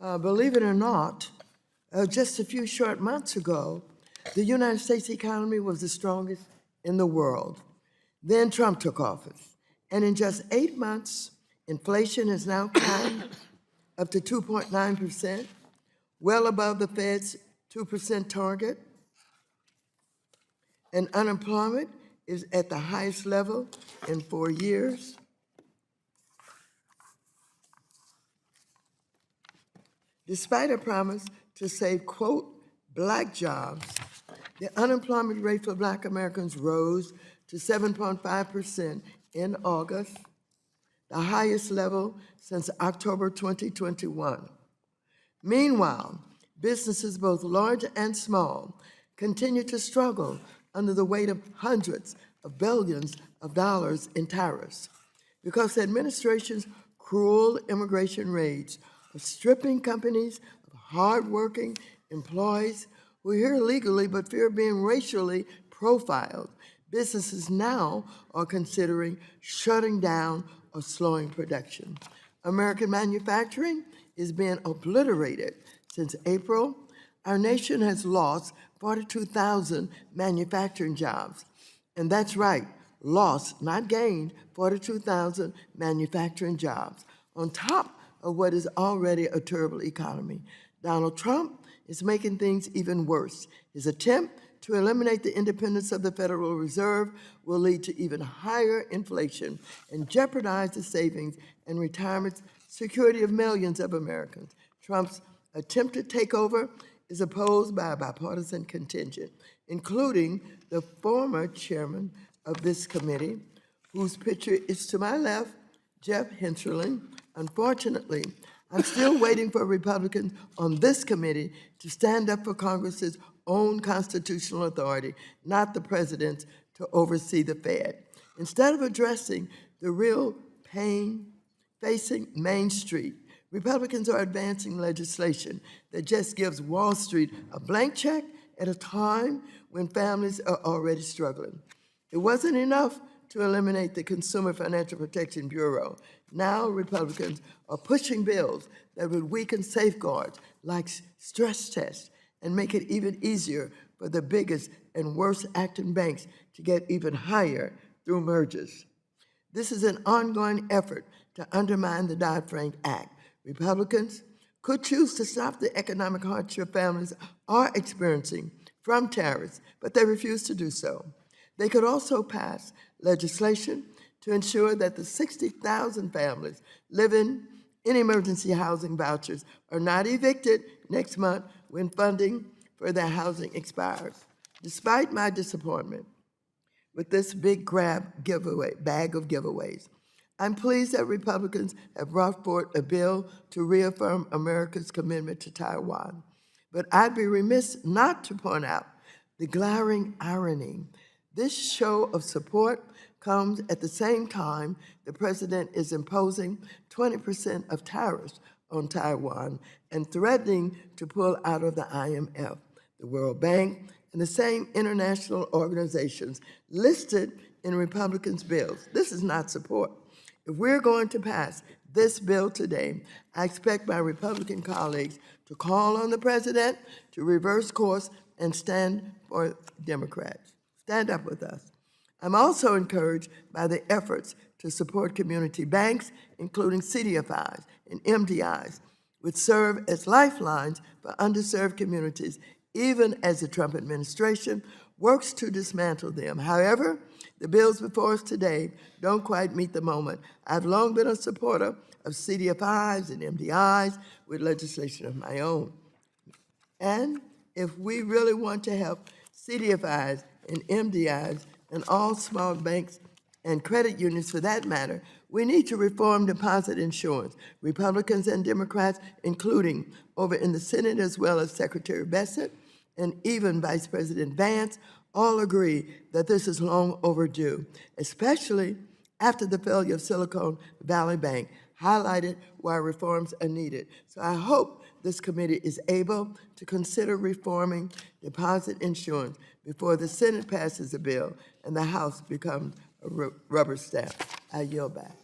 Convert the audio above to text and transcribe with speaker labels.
Speaker 1: Believe it or not, just a few short months ago, the United States economy was the strongest in the world. Then Trump took office, and in just 8 months, inflation has now climbed up to 2.9%, well above the Fed's 2% target, and unemployment is at the highest level in 4 years. Despite a promise to save, quote, black jobs, the unemployment rate for black Americans rose to 7.5% in August, the highest level since October 2021. Meanwhile, businesses both large and small continue to struggle under the weight of hundreds of billions of dollars in tariffs because the administration's cruel immigration raids are stripping companies of hardworking employees who are here legally but fear being racially profiled. Businesses now are considering shutting down or slowing production. American manufacturing is being obliterated. Since April, our nation has lost 42,000 manufacturing jobs. And that's right, lost, not gained, 42,000 manufacturing jobs, on top of what is already a terrible economy. Donald Trump is making things even worse. His attempt to eliminate the independence of the Federal Reserve will lead to even higher inflation and jeopardize the savings and retirement security of millions of Americans. Trump's attempted takeover is opposed by a bipartisan contingent, including the former chairman of this committee, whose picture is to my left, Jeff Hensarling. Unfortunately, I'm still waiting for Republicans on this committee to stand up for Congress's own constitutional authority, not the president's, to oversee the Fed. Instead of addressing the real pain facing Main Street, Republicans are advancing legislation that just gives Wall Street a blank check at a time when families are already struggling. It wasn't enough to eliminate the Consumer Financial Protection Bureau. Now Republicans are pushing bills that would weaken safeguards like stress tests and make it even easier for the biggest and worst acting banks to get even higher through mergers. This is an ongoing effort to undermine the Dodd-Frank Act. Republicans could choose to stop the economic hardship families are experiencing from tariffs, but they refuse to do so. They could also pass legislation to ensure that the 60,000 families living in emergency housing vouchers are not evicted next month when funding for their housing expires. Despite my disappointment with this big bag of giveaways, I'm pleased that Republicans have brought forth a bill to reaffirm America's commitment to Taiwan. But I'd be remiss not to point out the glaring irony. This show of support comes at the same time the president is imposing 20% of tariffs on Taiwan and threatening to pull out of the IMF, the World Bank, and the same international organizations listed in Republicans' bills. This is not support. If we're going to pass this bill today, I expect my Republican colleagues to call on the president to reverse course and stand for Democrats. Stand up with us. I'm also encouraged by the efforts to support community banks, including CDFIs and MDIs, which serve as lifelines for underserved communities, even as the Trump administration works to dismantle them. However, the bills before us today don't quite meet the moment. I've long been a supporter of CDFIs and MDIs with legislation of my own. And if we really want to help CDFIs and MDIs and all small banks and credit unions for that matter, we need to reform deposit insurance. Republicans and Democrats, including over in the Senate as well as Secretary Bassett and even Vice President Vance, all agree that this is long overdue, especially after the failure of Silicon Valley Bank highlighted why reforms are needed. So I hope this committee is able to consider reforming deposit insurance before the Senate passes a bill and the House becomes a rubber stamp. I yield back.